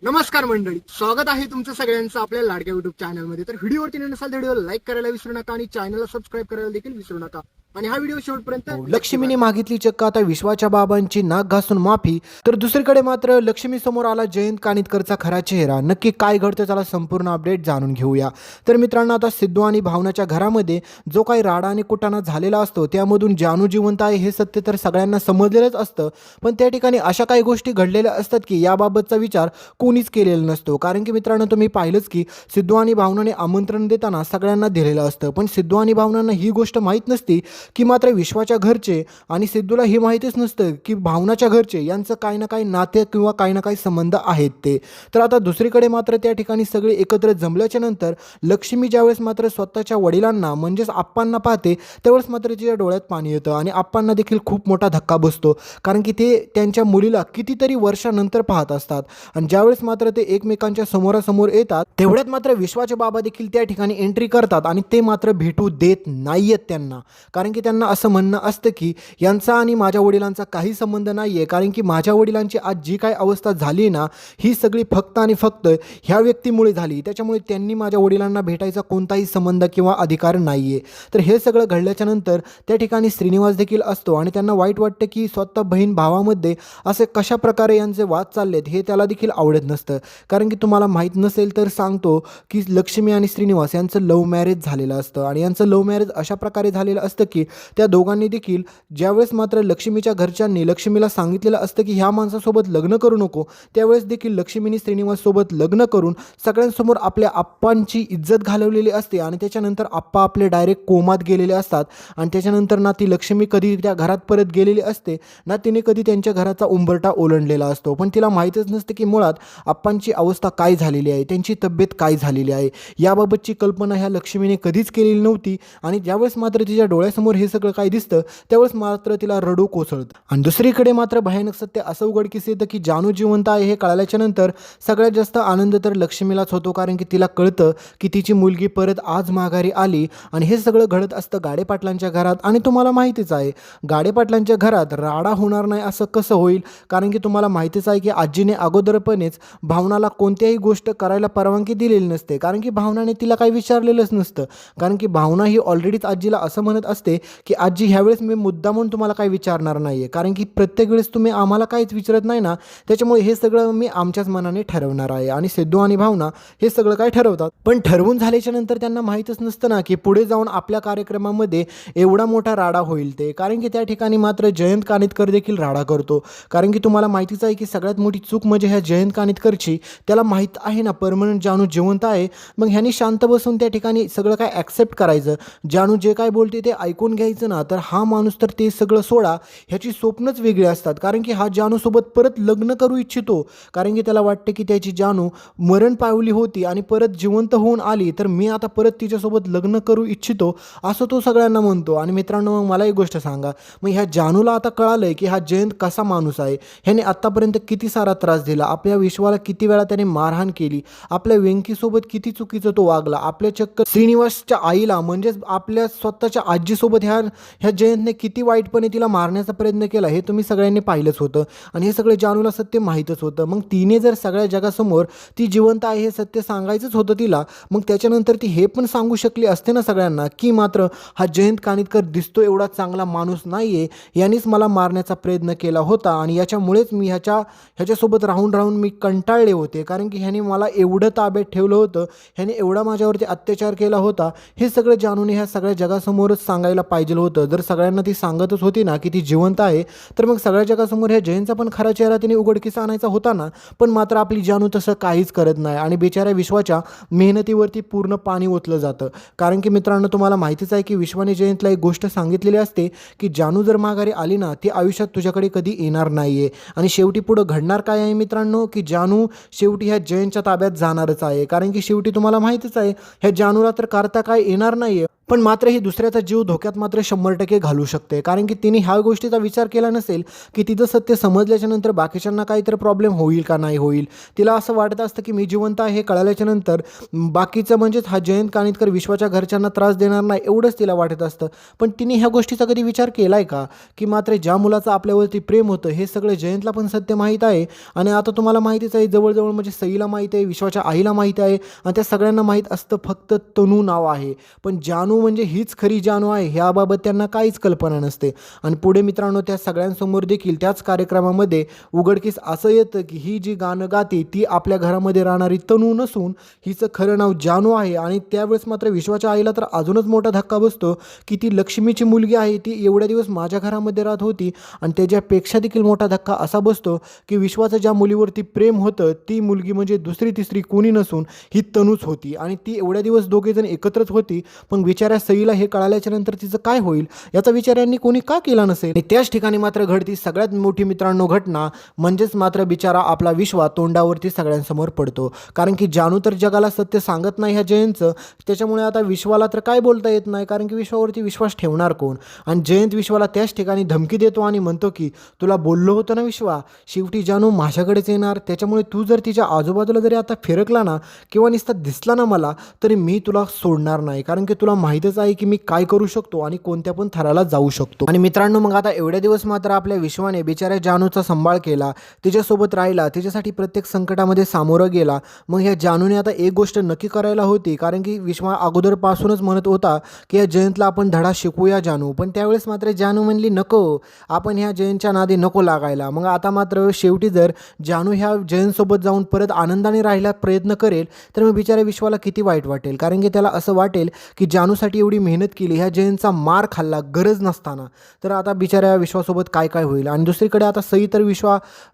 नमस्कार मंडळी, स्वागत आहे तुमचं सगळ्यांचं आपल्या लाडक्या युट्यूब चॅनलमध्ये। तर व्हिडिओवरती नसाल तर व्हिडिओला लाईक करायला विसरू नका आणि चॅनलला सबस्क्राईब करायला देखील विसरू नका आणि हा व्हिडिओ शेवटपर्यंत लक्ष्मीने मागितली चक्क आता विश्वाच्या बाबांची नाक घासून माफी। तर दुसरीकडे मात्र लक्ष्मी समोर आला जयंत कानिटकरचा खरा चेहरा। नक्की काय घडतं त्याला संपूर्ण अपडेट जाणून घेऊया। तर मित्रांनो, आता सिद्धू आणि भावनाच्या घरामध्ये जो काही राडा आणि कुटाणा झालेला असतो त्यामधून जानू जिवंत आहे हे सत्य तर सगळ्यांना समजलेलंच असतं, पण त्या ठिकाणी अशा काही गोष्टी घडलेल्या असतात की याबाबतचा विचार कोणीच केलेला नसतो। कारण की मित्रांनो, तुम्ही पाहिलंच की सिद्धू आणि भावनाने आमंत्रण देताना सगळ्यांना दिलेलं असतं, पण सिद्धू आणि भावनांना ही गोष्ट माहीत नसती की मात्र विश्वाच्या घरचे आणि सिद्धूला हे माहितीच नसतं की भावनाच्या घरचे यांचं काही ना काही नाते किंवा काही ना काही संबंध आहेत ते। तर आता दुसरीकडे मात्र त्या ठिकाणी सगळे एकत्र जमल्याच्या नंतर लक्ष्मी ज्यावेळेस मात्र स्वतःच्या वडिलांना म्हणजेच आप्पांना पाहते त्यावेळेस मात्र तिच्या डोळ्यात पाणी येतं आणि आप्पांना देखील खूप मोठा धक्का बसतो, कारण की ते त्यांच्या मुलीला कितीतरी वर्षानंतर पाहत असतात। आणि ज्यावेळेस मात्र ते एकमेकांच्या समोरासमोर येतात तेवढ्यात मात्र विश्वाचे बाबा देखील त्या ठिकाणी एंट्री करतात आणि ते मात्र भेटू देत नाहीयेत त्यांना, कारण की त्यांना असं म्हणणं असतं की यांचा आणि माझ्या वडिलांचा काही संबंध नाही आहे, कारण की माझ्या वडिलांची आज जी काय अवस्था झाली ना ही सगळी फक्त आणि फक्त ह्या व्यक्तीमुळे झाली, त्याच्यामुळे त्यांनी माझ्या वडिलांना भेटायचा कोणताही संबंध किंवा अधिकार नाही आहे। तर हे सगळं घडल्याच्या नंतर त्या ठिकाणी श्रीनिवास देखील असतो आणि त्यांना वाईट वाटतं की स्वतः बहीण भावामध्ये असे कशा प्रकारे यांचे वाद चाललेत हे त्याला देखील आवडत नसतं। कारण की तुम्हाला माहीत नसेल तर सांगतो की लक्ष्मी आणि श्रीनिवास यांचं लव्ह मॅरेज झालेलं असतं आणि यांचं लव्ह मॅरेज अशा प्रकारे झालेलं असतं की त्या दोघांनी देखील ज्यावेळेस मात्र लक्ष्मीच्या घरच्यांनी लक्ष्मीला सांगितलेलं असतं की ह्या माणसासोबत लग्न करू नको, त्यावेळेस देखील लक्ष्मीने श्रीनिवाससोबत लग्न करून सगळ्यांसमोर आपल्या आप्पांची इज्जत घालवलेली असते आणि त्याच्यानंतर आप्पा आपले डायरेक्ट कोमात गेलेले असतात आणि त्याच्यानंतर ना ती लक्ष्मी कधी त्या घरात परत गेलेली असते ना तिने कधी त्यांच्या घराचा उंबरठा ओलांडलेला असतो, पण तिला माहीतच नसते की मुळात आप्पांची अवस्था काय झालेली आहे, त्यांची तब्येत काय झालेली आहे याबाबतची कल्पना ह्या लक्ष्मीने कधीच केलेली नव्हती। आणि ज्यावेळेस मात्र तिच्या डोळ्यासमोर हे सगळं काय दिसतं त्यावेळेस मात्र तिला रडू कोसळतं। आणि दुसरीकडे मात्र भयानक सत्य असं उघडकीस येतं की जानू जिवंत आहे हे कळल्याच्या नंतर सगळ्यात जास्त आनंद तर लक्ष्मीलाच होतो, कारण की तिला कळतं की तिची मुलगी परत आज माघारी आली। आणि हे सगळं घडत असतं गाडेपाटलांच्या घरात आणि तुम्हाला माहितीच आहे गाडेपाटलांच्या घरात राडा होणार नाही असं कसं होईल, कारण की तुम्हाला माहितीच आहे की आजीने अगोदरपणेच भावनाला कोणत्याही गोष्ट करायला परवानगी दिलेली नसते, कारण की भावनाने तिला काही विचारलेलंच नसतं। कारण की भावना ही ऑलरेडीच आजीला असं म्हणत असते की आजी ह्यावेळेस मी मुद्दा म्हणून तुम्हाला काही विचारणार नाही आहे, कारण की प्रत्येक वेळेस तुम्ही आम्हाला काहीच विचारत नाही ना, त्याच्यामुळे हे सगळं मी आमच्याच मनाने ठरवणार आहे। आणि सिद्धू आणि भावना हे सगळं काय ठरवतात, पण ठरवून झाल्याच्या नंतर त्यांना माहीतच नसतं ना की पुढे जाऊन आपल्या कार्यक्रमामध्ये एवढा मोठा राडा होईल ते, कारण की त्या ठिकाणी मात्र जयंत कानिटकर देखील राडा करतो। कारण की तुम्हाला माहितीच आहे की सगळ्यात मोठी चूक म्हणजे ह्या जयंत कानिटकरची, त्याला माहीत आहे ना परमनंट जानू जिवंत आहे, मग ह्यानी शांत बसून त्या ठिकाणी सगळं काय ॲक्सेप्ट करायचं, जानू जे काय बोलते ते ऐकून घ्यायचं ना। तर हा माणूस तर ते सगळं सोडा, ह्याची स्वप्नच वेगळी असतात, कारण की हा जानूसोबत परत लग्न करू इच्छितो, कारण की त्याला वाटते की त्याची जानू मरण पावली होती आणि परत जिवंत होऊन आली तर मी आता परत तिच्यासोबत लग्न करू इच्छितो असं तो सगळ्यांना म्हणतो। आणि मित्रांनो, मग मला एक गोष्ट सांगा, मग ह्या जानूला आता कळालंय की हा जयंत कसा माणूस आहे, ह्याने आत्तापर्यंत किती सारा त्रास दिला, आपल्या विश्वाला किती वेळा त्याने मारहाण केली, आपल्या वेंकीसोबत किती चुकीचं तो वागला, आपल्या चक्क श्रीनिवासच्या आईला म्हणजेच आपल्या स्वतःच्या आजीसोबत ह्या जयंतने किती वाईटपणे तिला मारण्याचा प्रयत्न केला हे तुम्ही सगळ्यांनी पाहिलंच होतं आणि हे सगळं जानूला सत्य माहीतच होतं। मग तिने जर सगळ्या जगासमोर ती जिवंत आहे हे सत्य सांगायचंच होतं तिला, मग त्याच्यानंतर ती हे पण सांगू शकली असते ना सगळ्यांना की मात्र हा जयंत कानिटकर दिसतो एवढा चांगला माणूस नाही आहे, यानेच मला मारण्याचा प्रयत्न केला होता आणि याच्यामुळेच मी ह्याच्यासोबत राहून मी कंटाळले होते, कारण की ह्याने मला एवढं ताब्यात ठेवलं होतं, ह्याने एवढा माझ्यावरती अत्याचार केला होता। हे सगळं जानूने ह्या सगळ्या जगासमोरच सांगायला पाहिजे होतं। जर सगळ्यांना ती सांगतच होती ना की ती जिवंत आहे तर मग सगळ्या जगासमोर ह्या जयंतचा पण खरा चेहरा तिने उघडकीस आणायचा होता ना, पण मात्र आपली जानू तसं काहीच करत नाही आणि बिचाऱ्या विश्वाच्या मेहनतीवरती पूर्ण पाणी ओतलं जातं। कारण की मित्रांनो, तुम्हाला माहितीच आहे की विश्वाने जयंतला एक गोष्ट सांगितलेली असते की जानू जर माघारी आली ना ती आयुष्यात तुझ्याकडे कधी येणार नाही आहे। आणि शेवटी पुढं घडणार काय आहे मित्रांनो, की जानू शेवटी ह्या जयंतच्या ताब्यात जाणारच आहे, कारण की शेवटी तुम्हाला माहितीच आहे ह्या जानूला तर करता काय येणार नाही आहे, पण मात्र ही दुसऱ्याचा जीव धोक्यात मात्र 100% घालू शकते, कारण की तिने ह्या गोष्टीचा विचार केला नसेल की तिचं सत्य समजल्याच्या नंतर बाकीच्यांना काहीतरी प्रॉब्लेम होईल का नाही होईल. तिला असं वाटत असतं की मी जिवंत आहे हे कळाल्याच्या नंतर बाकीचं म्हणजेच हा जयंत कानिटकर विश्वाच्या घरच्यांना त्रास देणार नाही एवढंच तिला वाटत असतं. पण तिने ह्या गोष्टीचा कधी विचार केला आहे का की मात्र ज्या मुलाचं आपल्यावरती प्रेम होतं हे सगळं जयंतला पण सत्य माहीत आहे. आणि आता तुम्हाला माहितीच आहे, जवळजवळ म्हणजे सईला माहीत आहे, विश्वाच्या आईला माहीत आहे, आणि त्या सगळ्यांना माहीत असतं फक्त तनू नाव आहे. पण जानू म्हणजे हीच खरी जानू आहे ह्याबाबत त्यांना काहीच कल्पना नसते. आणि पुढे मित्रांनो त्या सगळ्यांसमोर देखील त्याच कार्यक्रमामध्ये उघडकीस असं येतं की ही जी गाणं गाते ती आपल्या घरामध्ये राहणारी तनू नसून हिचं खरं नाव जानू आहे. आणि त्यावेळेस मात्र विश्वाच्या आईला तर अजूनच मोठा धक्का बसतो की ती लक्ष्मीची मुलगी आहे, ती एवढ्या दिवस माझ्या घरामध्ये राहत होती. आणि त्याच्यापेक्षा देखील मोठा धक्का असा बसतो की विश्वाचं ज्या मुलीवरती प्रेम होतं ती मुलगी म्हणजे दुसरी तिसरी कोणी नसून ही तनूच होती. आणि ती एवढ्या दिवस दोघेजण एकत्रच होती. पण बिचाऱ्या सईला हे कळाल्याच्या नंतर तिचं काय होईल याचा विचार यांनी कोणी का केला नसेल. आणि त्याच ठिकाणी मात्र घडती सगळ्यात मोठी मित्रांनो घटना, म्हणजेच मात्र बिचारा आपला विश्वा तोंडावरती सगळ्यांसमोर पडतो. कारण की जानू तर जगाला सत्य सांगत नाही ह्या जयंतचं, त्याच्यामुळे आता विश्वाला तर काय बोलता येत नाही, कारण की विश्वावरती विश्वास ठेवणार कोण. आणि जयंत विश्वाला त्याच ठिकाणी धमकी देतो आणि म्हणतो की तुला बोललो होतं ना विश्वा, शेवटी जानू माझ्याकडेच येणार, त्याच्यामुळे तू जर तिच्या आजूबाजूला जरी आता फिरकला ना किंवा नुसता दिसला ना मला तरी मी तुला सोडणार नाही, कारण की तुला माहीतच आहे की मी काय करू शकतो आणि कोणत्या पण थराला जाऊ शकतो. आणि मित्रांनो मग आता एवढ्या दिवस मात्र आपल्या विश्वाने बिचाऱ्या जानूचा सांभाळ केला, तिच्यासोबत राहिला, तिच्यासाठी प्रत्येक संकटामध्ये सामोरं गेला. मग ह्या जानूने आता एक गोष्ट नक्की करायला होती, कारण की विश्वा अगोदरपासूनच म्हणत होता की या जयंतला आपण धडा शिकूया जानू. पण त्यावेळेस मात्र जानू म्हणली नको, आपण ह्या जयंतच्या नादी नको लागायला. मग आता मात्र शेवटी जर जानू ह्या जयंतसोबत जाऊन परत आनंदाने राहायला प्रयत्न करेल तर मग बिचाऱ्या विश्वाला किती वाईट वाटेल, कारण की त्याला असं वाटेल की जानूसाठी एवढी मेहनत केली, ह्या जयंतचा मार खाल्ला गरज नसताना, तर आता बिचाऱ्या विश्वासोबत काय काय होईल. आणि दुसरीकडे आता सई तर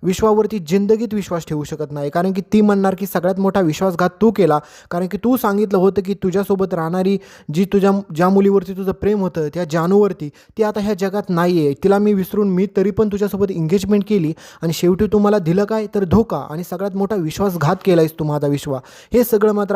विश्वावरती जिंदगीत विश्वास ठेवू शकत नाही, कारण की ती म्हणणार की सगळ्यात मोठा विश्वासघात तू केला, कारण की तू सांगितलं होतं की तुझ्यासोबत राहणारी जी ज्या मुलीवरती तुझं प्रेम होतं त्या जानूवरती, ती आता ह्या जगात नाही आहे, तिला मी विसरून मी तरी पण तुझ्यासोबत एंगेजमेंट केली आणि शेवटी तू मला दिलं काय तर धोका, आणि सगळ्यात मोठा विश्वासघात केलायस तू माझा विश्वा. हे सगळं मात्र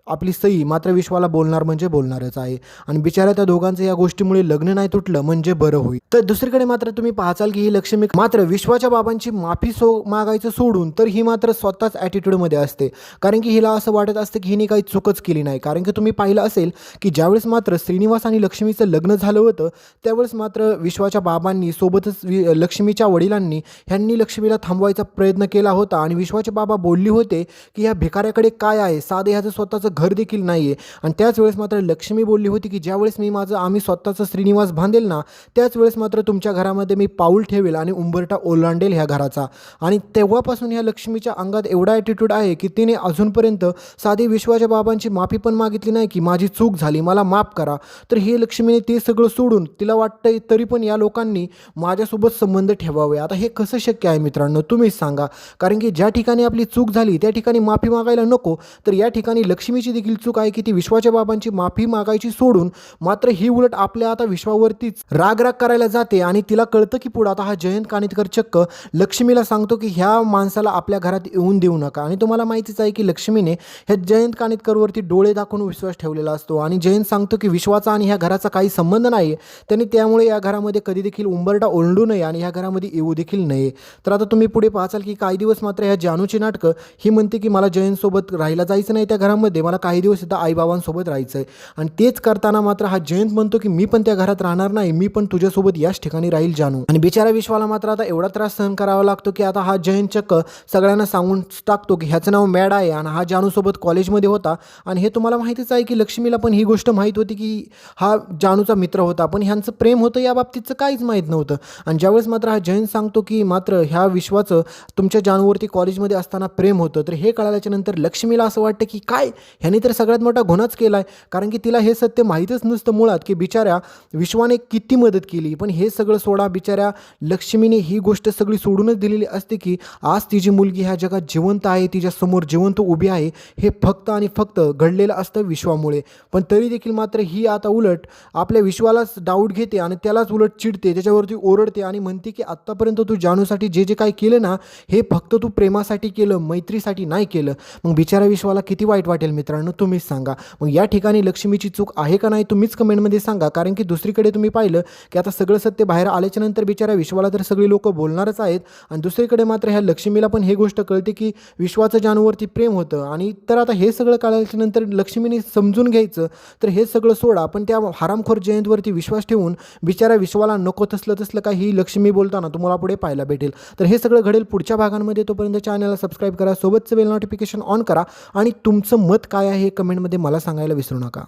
आपली सई मात्र विश्वाला बोलणार म्हणजे बोलणारच आहे. आणि बिचाऱ्या त्या दोघांचं या गोष्टीमुळे लग्न नाही तुटलं म्हणजे बरं होईल. तर दुसरीकडे मात्र तुम्ही पाहाल की ही लक्ष्मी मात्र विश्वाच्या बाबांची माफी मागायचं सोडून तर ही मात्र स्वतःच ॲटिट्यूडमध्ये असते, कारण की हिला असं वाटत असतं की हिने काही चुकच केली नाही. कारण की तुम्ही पाहिलं असेल की ज्यावेळेस मात्र श्रीनिवास आणि लक्ष्मीचं लग्न झालं होतं त्यावेळेस मात्र विश्वाच्या बाबांनी सोबतच लक्ष्मीच्या वडिलांनी ह्यांनी लक्ष्मीला थांबवायचा प्रयत्न केला होता. आणि विश्वाचे बाबा बोलले होते की ह्या भिकाऱ्याकडे काय आहे, साधे ह्याचं स्वतःचं घर देखील नाही आहे. आणि त्याच वेळेस मात्र लक्ष्मी बोलली होती की ज्यावेळेस आम्ही स्वतःचं श्रीनिवास बांधेल ना त्याच वेळेस मात्र तुमच्या घरामध्ये मी पाऊल ठेवेल आणि उंबरठा ओलांडेल ह्या घराचा. आणि तेव्हापासून ह्या लक्ष्मीच्या अंगात एवढा ॲटिट्यूड आहे की तिने अजूनपर्यंत साधी विश्वाच्या बाबांची माफी पण मागितली नाही की माझी चूक झाली मला माफ करा. तर हे लक्ष्मीने ते सगळं सोडून तिला वाटतंय तरी पण या लोकांनी माझ्यासोबत संबंध ठेवावे. आता हे कसं शक्य आहे मित्रांनो तुम्हीच सांगा, कारण की ज्या ठिकाणी आपली चूक झाली त्या ठिकाणी माफी मागायला नको, तर या ठिकाणी लक्ष्मीची देखील चूक आहे की ती विश्वाच्या बाबांची माफी मागायची सोडून मात्र ही उलट आपल्या आता विश्वावरतीच राग करायला जाते. आणि तिला कळतं की पुढे आता हा जयंत कानिटकर चक्क लक्ष्मीला सांगतो की ह्या माणसाला आपल्या घरात येऊन देऊ नका. आणि तुम्हाला माहितीच आहे की लक्ष्मीने ह्या जयंत कानिटकरवरती डोळे दाखवून विश्वास ठेवलेला असतो. आणि जयंत सांगतो की विश्वाचा आणि ह्या घराचा काही संबंध नाही, त्यांनी त्यामुळे या घरामध्ये कधी देखील उंबरठा ओलांडू नये आणि ह्या घरामध्ये येऊ देखील नये. तर आता तुम्ही पुढे पाहाल की काही दिवस मात्र ह्या जानूची नाटकं ही म्हणते की मला जयंतसोबत राहायला जायचं नाही त्या घरामध्ये, मला काही दिवस इथं आईबाबांसोबत राहायचं आहे. आणि तेच करताना मात्र हा जयंत म्हणतो की मी पण त्या घरात राहणार नाही, मी पण तुझ्यासोबत याच ठिकाणी राहील जानू. आणि बिचारा विश्वाला मात्र आता एवढा त्रास सहन करावा लागतो की आता हा जयंत चक्क सगळ्यांना सांगून टाकतो की ह्याचं नाव मॅड आहे आणि हा जानूसोबत कॉलेजमध्ये होता. आणि हे तुम्हाला माहितीच आहे की लक्ष्मीला पण ही गोष्ट माहीत होती की हा जानूचा मित्र होता, पण ह्यांचं प्रेम होतं या बाबतीतचं काहीच माहीत नव्हतं. आणि ज्यावेळेस मात्र हा जयंत सांगतो की मात्र ह्या विश्वाचं तुमच्या जानूवरती कॉलेजमध्ये असताना प्रेम होतं, तर हे कळाल्याच्या नंतर लक्ष्मीला असं वाटतं की काय ह्याने तर सगळ्यात मोठा गुन्हाच केला आहे, कारण की तिला हे सत्य माहीतच नसतं मुळात की बिचाऱ्या विश्वाने किती मदत केली. पण हे सगळं सोडा, बिचाऱ्या लक्ष्मीने ही गोष्ट सगळी सोडूनच दिलेली असते की आज तिची मुलगी ह्या जगात जिवंत आहे, तिच्यासमोर जिवंत उभी आहे, हे फक्त आणि फक्त घडलेलं असतं विश्वामुळे. पण तरी देखील मात्र ही आता उलट आपल्या विश्वालाच डाऊट घेते आणि त्यालाच उलट चिडते, त्याच्यावरती ओरडते आणि म्हणते की आत्तापर्यंत तू जानूसाठी जे जे काही केलं ना हे फक्त तू प्रेमासाठी केलं, मैत्रीसाठी नाही केलं. मग बिचाऱ्या विश्वाला किती वाईट वाटेल मित्र. मित्रांनो तुम्हीच सांगा. मग या ठिकाणी लक्ष्मीची चूक आहे का नाही तुम्हीच कमेंटमध्ये सांगा. कारण की दुसरीकडे तुम्ही पाहिलं की आता सगळं सत्य बाहेर आल्याच्या नंतर बिचारा विश्वाला तर सगळी लोक बोलणारच आहेत आणि दुसरीकडे मात्र ह्या लक्ष्मीला पण हे गोष्ट कळते की विश्वाचं जानूवरती प्रेम होतं. आणि तर आता हे सगळं कळल्याच्या नंतर लक्ष्मीने समजून घ्यायचं तर हे सगळं सोडा, पण त्या हरामखोर जयंतवरती विश्वास ठेवून बिचारा विश्वाला नको तसलं काही ही लक्ष्मी बोलताना तुम्हाला पुढे पाहायला भेटेल. तर हे सगळं घडेल पुढच्या भागांमध्ये. तोपर्यंत चॅनलला सबस्क्राईब करा, सोबतचं बेल नोटिफिकेशन ऑन करा आणि तुमचं मत काय आहे हे कमेंटमध्ये मला सांगायला विसरू नका.